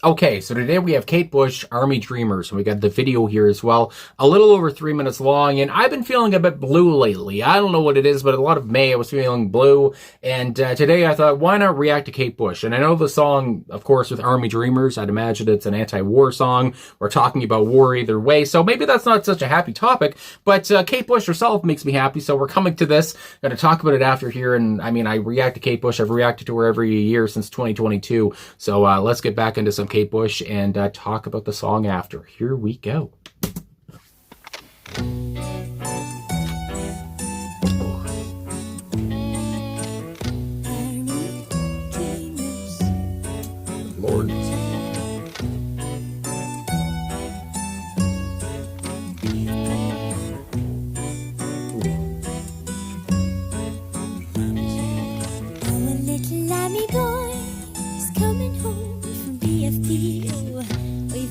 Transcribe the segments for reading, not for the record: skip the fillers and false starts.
Okay, so today we have Kate Bush, Army Dreamers, and we got the video here as well. A little over 3 minutes long, and I've been feeling a bit blue lately. I don't know what it is, but a lot of May I was feeling blue, and today I thought, why not react to Kate Bush? And I know the song, of course, with Army Dreamers, I'd imagine it's an anti-war song. We're talking about war either way, so maybe that's not such a happy topic, but Kate Bush herself makes me happy, so we're coming to this. I'm going to talk about it after here, and I mean, I react to Kate Bush. I've reacted to her every year since 2022, so let's get back into some Kate Bush and talk about the song after. Here we go. Lord.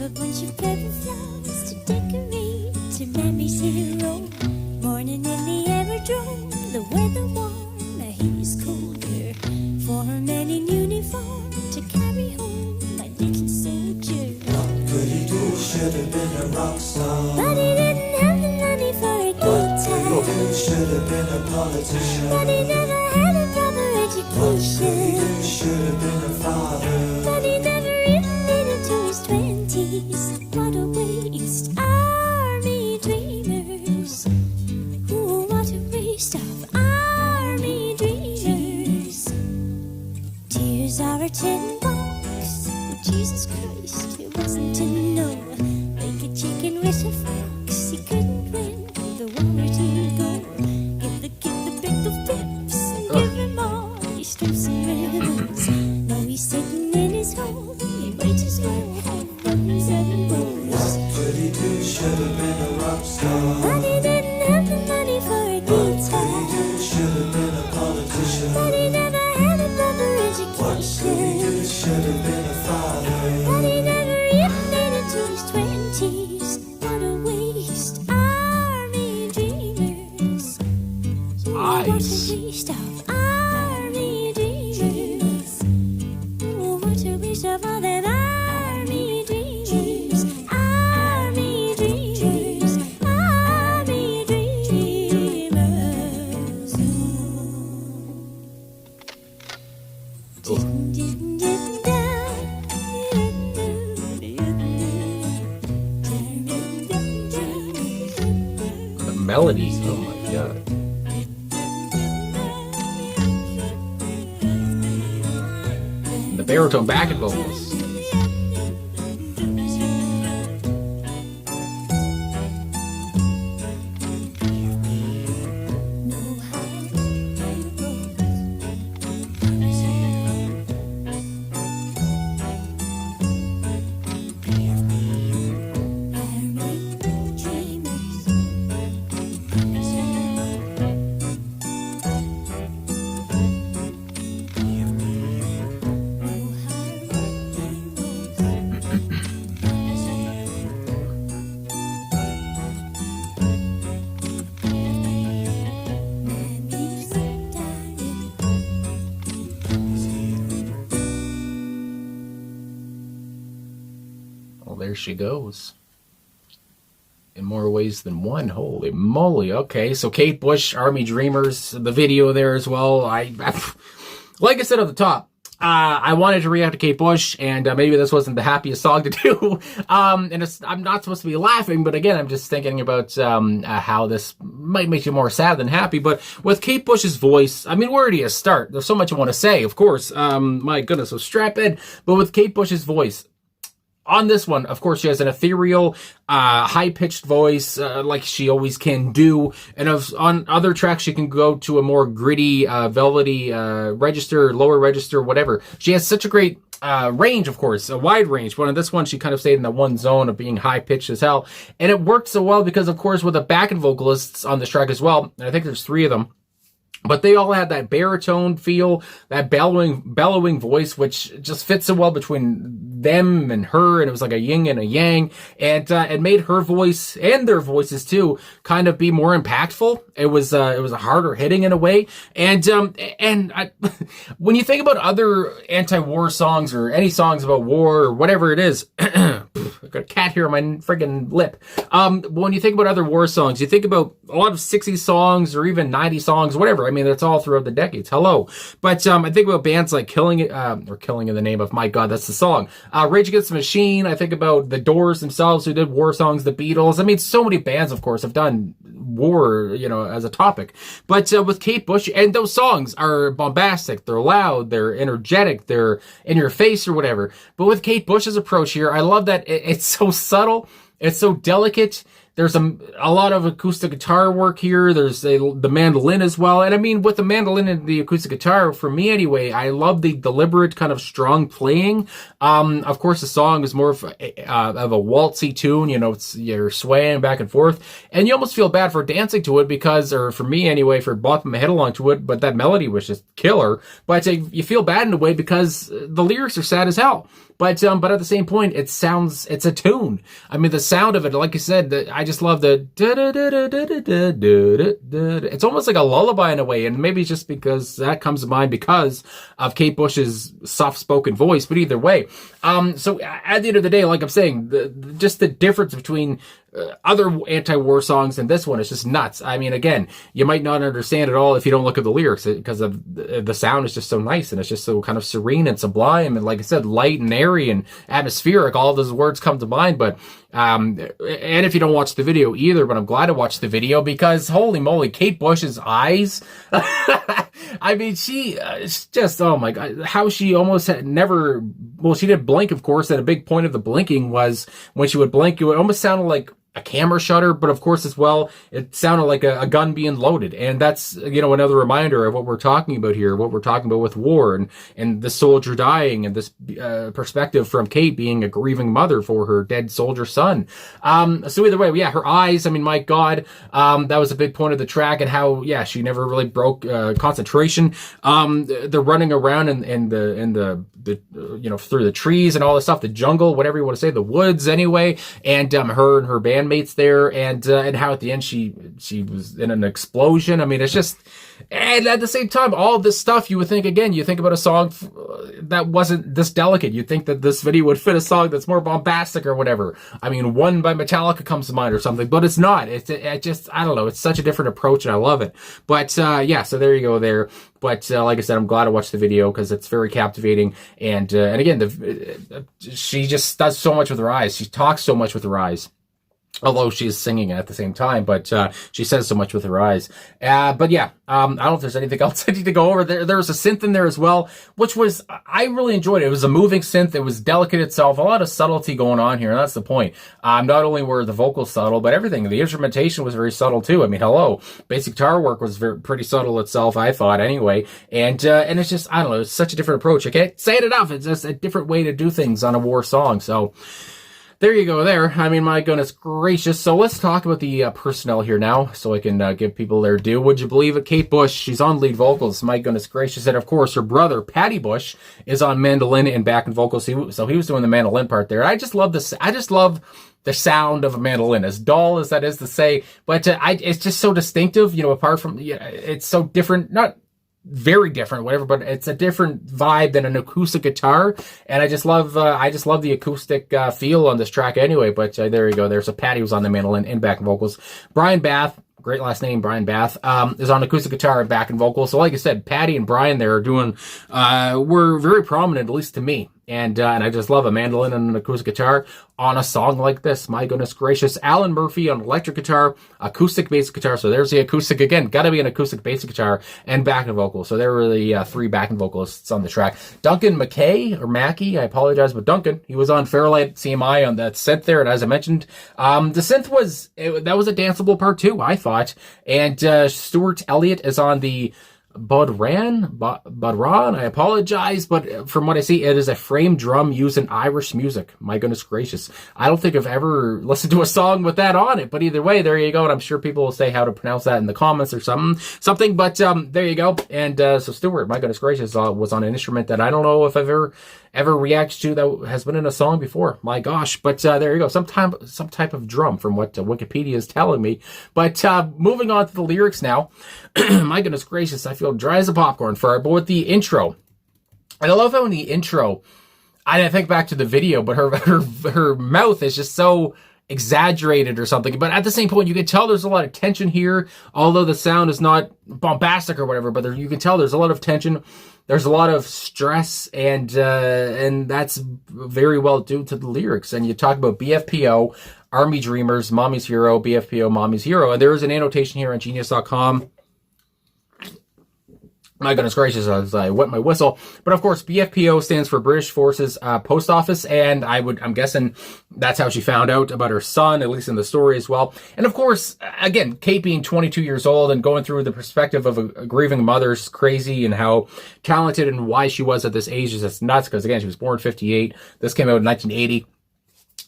A bunch of purple flowers to decorate to Mammy's hero. Morning in the aerodrome, the weather warm, the heat is colder. For a man in uniform to carry home my little soldier. What could he do? Should have been a rock star. But he didn't have the money for a guitar. What could he do? Should have been a politician. But he never had a proper education. What could he do? Should have been a father. But he never even made it to his 20s. What a waste, Army Dreamers. Ooh, what a waste of Army Dreamers. Tears are a tin box. Jesus Christ, it wasn't to know. Like a chicken with a fox, he couldn't win. The war didn't go. Give the kid the big of pips and give him all his strips and ribbons. Now he's sitting in his home, he might as well have buttons and bows. What could he do? Should have been a rock star. But he didn't have the money for a guitar. What could he do? Should have been a politician. But he never had a proper What could he education. do? Should have been a father. But he never even made it to his 20s. What a waste, Army Dreamers. What a waste of Army Dreamers. Oh, what a waste of all them Army Dreamers. Army Dreamers. Army Dreamers. The melody, oh my god. The baritone backing vocals. Well, there she goes. In more ways than one. Holy moly. Okay, so Kate Bush, Army Dreamers, the video there as well. I like I said at the top, I wanted to react to Kate Bush, and maybe this wasn't the happiest song to do. And I'm not supposed to be laughing, but again, I'm just thinking about how this might make you more sad than happy. But with Kate Bush's voice, I mean, where do you start? There's so much I want to say, of course. My goodness, so strap in. But with Kate Bush's voice, on this one, of course, she has an ethereal, high-pitched voice, like she always can do. And on other tracks, she can go to a more gritty, velvety register, lower register, whatever. She has such a great range, of course, a wide range. But on this one, she kind of stayed in that one zone of being high-pitched as hell. And it worked so well because, of course, with the backing vocalists on this track as well, and I think there's 3 of them, But they all had that baritone feel, that bellowing voice, which just fits so well between them and her. And it was like a yin and a yang. And it made her voice and their voices too kind of be more impactful. It was a harder hitting in a way. And when you think about other anti-war songs or any songs about war or whatever it is, I've got a cat here on my friggin' lip. When you think about other war songs, you think about a lot of 60s songs or even 90s songs, whatever. I mean, that's all throughout the decades. Hello. But I think about bands like Killing It, or Killing in the Name of, my God, that's the song. Rage Against the Machine. I think about the Doors themselves who did war songs, the Beatles. I mean, so many bands, of course, have done war, as a topic. But with Kate Bush, and those songs are bombastic, they're loud, they're energetic, they're in your face or whatever. But with Kate Bush's approach here, I love that it's so subtle, it's so delicate. There's a lot of acoustic guitar work here. There's the mandolin as well. And I mean, with the mandolin and the acoustic guitar, for me anyway, I love the deliberate kind of strong playing. Of course, the song is more of a waltzy tune. You're swaying back and forth. And you almost feel bad for dancing to it or for me anyway, for bopping my head along to it. But that melody was just killer. But you feel bad in a way because the lyrics are sad as hell. But at the same point, it's a tune. I mean, the sound of it, like I said, I just love the it's almost like a lullaby in a way, and maybe it's just because that comes to mind because of Kate Bush's soft-spoken voice. But either way, so at the end of the day, like I'm saying, just the difference between other anti-war songs and this one is just nuts. I mean, again, you might not understand it all if you don't look at the lyrics because of the sound is just so nice and it's just so kind of serene and sublime and, like I said, light and airy and atmospheric. All of those words come to mind. But and if you don't watch the video either, but I'm glad to watch the video because holy moly, Kate Bush's eyes. I mean, she just, oh my God, how she almost had never, well, she did blink, of course, and a big point of the blinking was when she would blink, it would almost sound like a camera shutter, but of course as well, it sounded like a gun being loaded. And that's, another reminder of what we're talking about here, what we're talking about with war and the soldier dying and this perspective from Kate being a grieving mother for her dead soldier son. So either way, yeah, her eyes, I mean, my God, that was a big point of the track and how, yeah, she never really broke concentration. The running around in the through the trees and all this stuff, the jungle, whatever you want to say, the woods anyway, and her and her bandmates there, and how at the end she was in an explosion. I mean, it's just, and at the same time, all this stuff you would think, again, you think about a song that wasn't this delicate. You'd think that this video would fit a song that's more bombastic or whatever. I mean, One by Metallica comes to mind or something, but it's not. It just, I don't know. It's such a different approach and I love it. But yeah, so there you go there. But like I said, I'm glad I watched the video because it's very captivating. And again, she just does so much with her eyes. She talks so much with her eyes. Although she's singing at the same time, but she says so much with her eyes. But yeah, I don't know if there's anything else I need to go over. There was a synth in there as well, which was, I really enjoyed it. It was a moving synth. It was delicate itself. A lot of subtlety going on here, and that's the point. Not only were the vocals subtle, but everything. The instrumentation was very subtle too. I mean, hello. Basic guitar work was pretty subtle itself, I thought, anyway. And it's just, I don't know, it's such a different approach. I can't say it enough. It's just a different way to do things on a war song. So there you go there. I mean, my goodness gracious. So let's talk about the personnel here now so I can give people their due. Would you believe it? Kate Bush, she's on lead vocals. My goodness gracious. And of course, her brother, Patty Bush, is on mandolin and backing vocals. So he was doing the mandolin part there. I just love this. I just love the sound of a mandolin, as dull as that is to say. But it's just so distinctive, apart from, it's so different. Not very different, whatever, but it's a different vibe than an acoustic guitar, and I just love the acoustic feel on this track anyway. But there you go. There's a Patty was on the mandolin and backing vocals. Brian Bath, great last name, Brian Bath, is on acoustic guitar and backing vocals. So like I said, Patty and Brian there are doing, were very prominent, at least to me. And I just love a mandolin and an acoustic guitar on a song like this. My goodness gracious. Alan Murphy on electric guitar, acoustic bass guitar. So there's the acoustic again. Got to be an acoustic bass guitar and backing vocals. So there were the three backing vocalists on the track. Duncan McKay or Mackey, I apologize, but Duncan, he was on Fairlight CMI on that synth there. And as I mentioned, the synth that was a danceable part too, I thought. And Stuart Elliott is on the Bodran. I apologize, but from what I see, it is a frame drum used in Irish music. My goodness gracious. I don't think I've ever listened to a song with that on it, but either way, there you go. And I'm sure people will say how to pronounce that in the comments or something, but there you go. And so Stuart, my goodness gracious, was on an instrument that I don't know if I've ever reacted to that has been in a song before. My gosh. But there you go. Some type of drum from what Wikipedia is telling me. But moving on to the lyrics now. My goodness gracious, I feel dry as a popcorn fire. But with the intro, and I love how in the intro, I didn't think back to the video, but her mouth is just so exaggerated or something. But at the same point, you can tell there's a lot of tension here, although the sound is not bombastic or whatever, but you can tell there's a lot of tension. There's a lot of stress, and that's very well due to the lyrics. And you talk about BFPO, Army Dreamers, Mommy's Hero, BFPO, Mommy's Hero. And there is an annotation here on Genius.com. My goodness gracious, as I wet my whistle. But of course, BFPO stands for British Forces Post Office, and I'm guessing that's how she found out about her son, at least in the story as well. And of course, again, Kate being 22 years old and going through the perspective of a grieving mother's crazy, and how talented and why she was at this age is just nuts, because again, she was born in 58. This came out in 1980.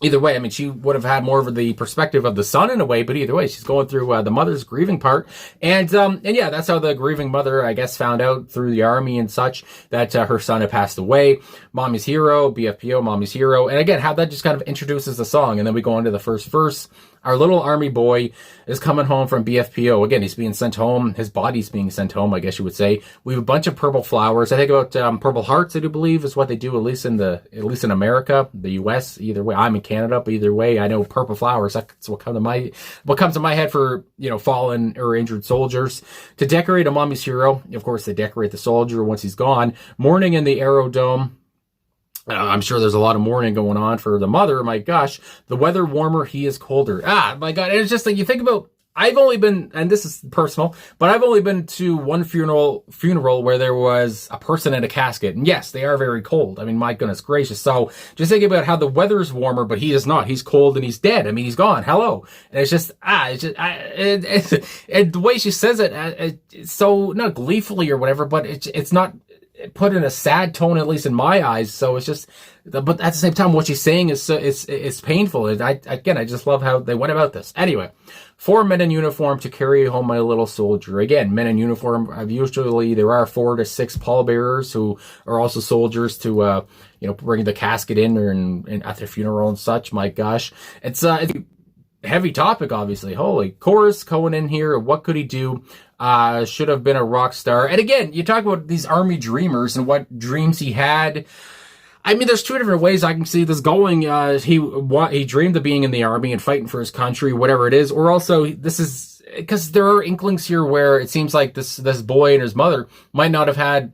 Either way, I mean, she would have had more of the perspective of the son in a way, but either way, she's going through the mother's grieving part. And yeah, that's how the grieving mother, I guess, found out through the army and such that her son had passed away. Mommy's Hero, BFPO, Mommy's Hero. And again, how that just kind of introduces the song. And then we go into the first verse. Our little army boy is coming home from BFPO. Again, he's being sent home. His body's being sent home, I guess you would say. We have a bunch of purple flowers. I think about purple hearts, I do believe, is what they do, at least in America, the US. Either way, I'm in Canada, but either way, I know purple flowers. That's what comes to my head for, fallen or injured soldiers. To decorate a Mommy's Hero, of course, they decorate the soldier once he's gone. Mourning in the Aerodome. I'm sure there's a lot of mourning going on for the mother. My gosh, the weather warmer, he is colder. My God. And it's just like, you think about, I've only been, and this is personal, but I've only been to one funeral where there was a person in a casket. And yes, they are very cold. I mean, my goodness gracious. So just think about how the weather is warmer, but he is not. He's cold and he's dead. I mean, he's gone. Hello. And it's just, the way she says it, it's so, not gleefully or whatever, but it's not put in a sad tone, at least in my eyes. So it's just, but at the same time, what she's saying is painful. And I just love how they went about this. Anyway, 4 men in uniform to carry home my little soldier. Again, men in uniform, usually there are 4 to 6 pallbearers who are also soldiers to, bring the casket in and at their funeral and such. My gosh. It's a heavy topic, obviously. Holy chorus going in here. What could he do? Should have been a rock star. And again, you talk about these army dreamers and what dreams he had. I mean, there's 2 different ways I can see this going. He dreamed of being in the army and fighting for his country, whatever it is. Or also, this is because there are inklings here where it seems like this boy and his mother might not have had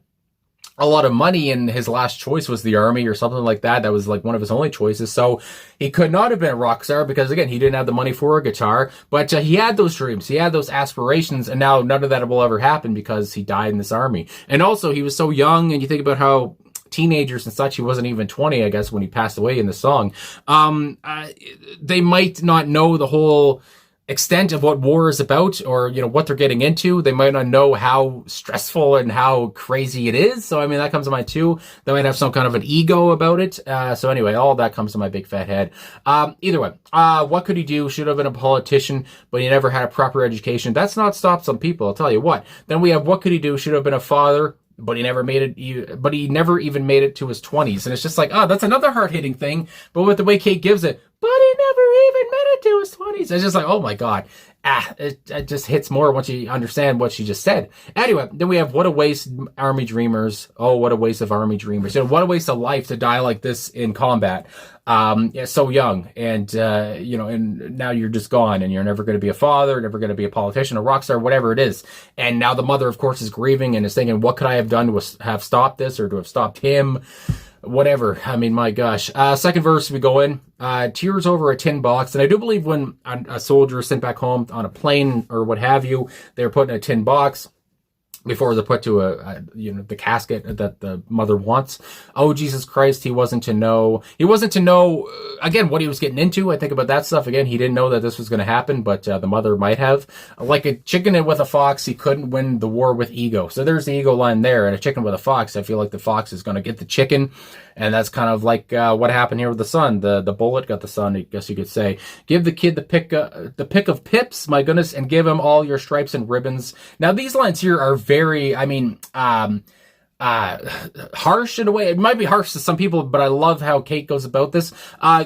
a lot of money, and his last choice was the army or something like that. That was like one of his only choices. So he could not have been a rock star because, again, he didn't have the money for a guitar. But he had those dreams. He had those aspirations. And now none of that will ever happen because he died in this army. And also, he was so young. And you think about how teenagers and such, he wasn't even 20, I guess, when he passed away in the song. They might not know the whole extent of what war is about, or what they're getting into. They might not know how stressful and how crazy it is. So I mean, that comes to mind too. They might have some kind of an ego about it. So anyway, all of that comes to my big fat head. Either way, what could he do? Should have been a politician, but he never had a proper education. That's not stopped some people, I'll tell you what. Then we have, what could he do? Should have been a father, but he never made it. But he never even made it to his 20s. And it's just like, that's another hard-hitting thing. But with the way Kate gives it, but he never even made it to his 20s. It's just like, oh my God. It just hits more once you understand what she just said. Anyway, then we have, what a waste, Army Dreamers. Oh, what a waste of Army Dreamers. What a waste of life to die like this in combat. So young. And, and now you're just gone, and you're never going to be a father, never going to be a politician, a rock star, whatever it is. And now the mother, of course, is grieving and is thinking, what could I have done to have stopped this, or to have stopped him? Whatever. I mean, my gosh. Second verse, we go in. Tears over a tin box. And I do believe when a soldier is sent back home on a plane or what have you, they're put in a tin box. before they're put to the casket that the mother wants. Oh, Jesus Christ, he wasn't to know, again, what he was getting into. I think about that stuff. Again, he didn't know that this was going to happen, but the mother might have. Like a chicken with a fox, he couldn't win the war with ego. So there's the ego line there. And a chicken with a fox, I feel like the fox is going to get the chicken. And that's kind of like what happened here with the son. The bullet got the son, I guess you could say. Give the kid the pick of pips, my goodness, and give him all your stripes and ribbons. Now, these lines here are very, harsh in a way. It might be harsh to some people, but I love how Kate goes about this.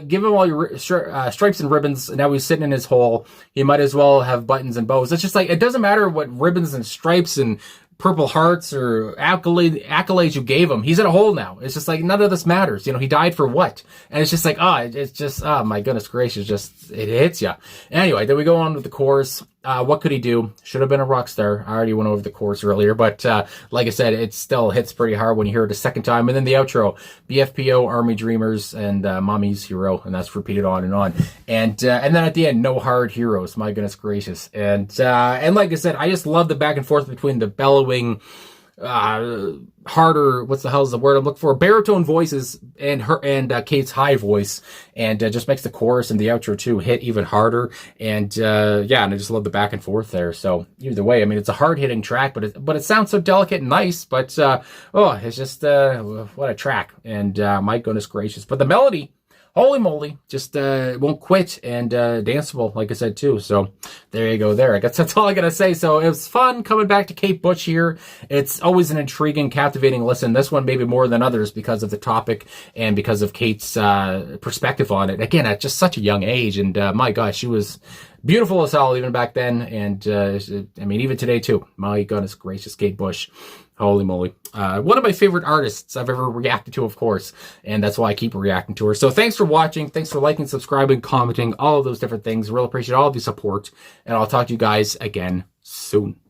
Give him all your stripes and ribbons. Now he's sitting in his hole. He might as well have buttons and bows. It's just like, it doesn't matter what ribbons and stripes and Purple Hearts or accolades you gave him. He's in a hole now. It's just like, none of this matters. You know, he died for what? And it's just like, it's just, my goodness gracious, just, it hits you. Anyway, then we go on with the chorus. What could he do? Should have been a rock star. I already went over the chorus earlier, but like I said, it still hits pretty hard when you hear it a second time. And then the outro, BFPO, Army Dreamers, and Mommy's Hero, and that's repeated on and on. And then at the end, no hard heroes. My goodness gracious. And like I said, I just love the back and forth between the bellowing, harder, what's the hell is the word I'm looking for, baritone voices and her and Kate's high voice, and just makes the chorus and the outro too hit even harder. And and I just love the back and forth there. So either way, I mean, it's a hard hitting track, but it sounds so delicate and nice. But it's just what a track. And my goodness gracious, but the melody, holy moly, just won't quit, and danceable, like I said, too. So there you go there. I guess that's all I got to say. So it was fun coming back to Kate Bush here. It's always an intriguing, captivating listen. This one maybe more than others because of the topic and because of Kate's perspective on it. Again, at just such a young age. And my gosh, she was beautiful as hell even back then. And even today, too. My goodness gracious, Kate Bush. Holy moly. One of my favorite artists I've ever reacted to, of course, and that's why I keep reacting to her. So thanks for watching. Thanks for liking, subscribing, commenting, all of those different things. Really appreciate all of your support, and I'll talk to you guys again soon.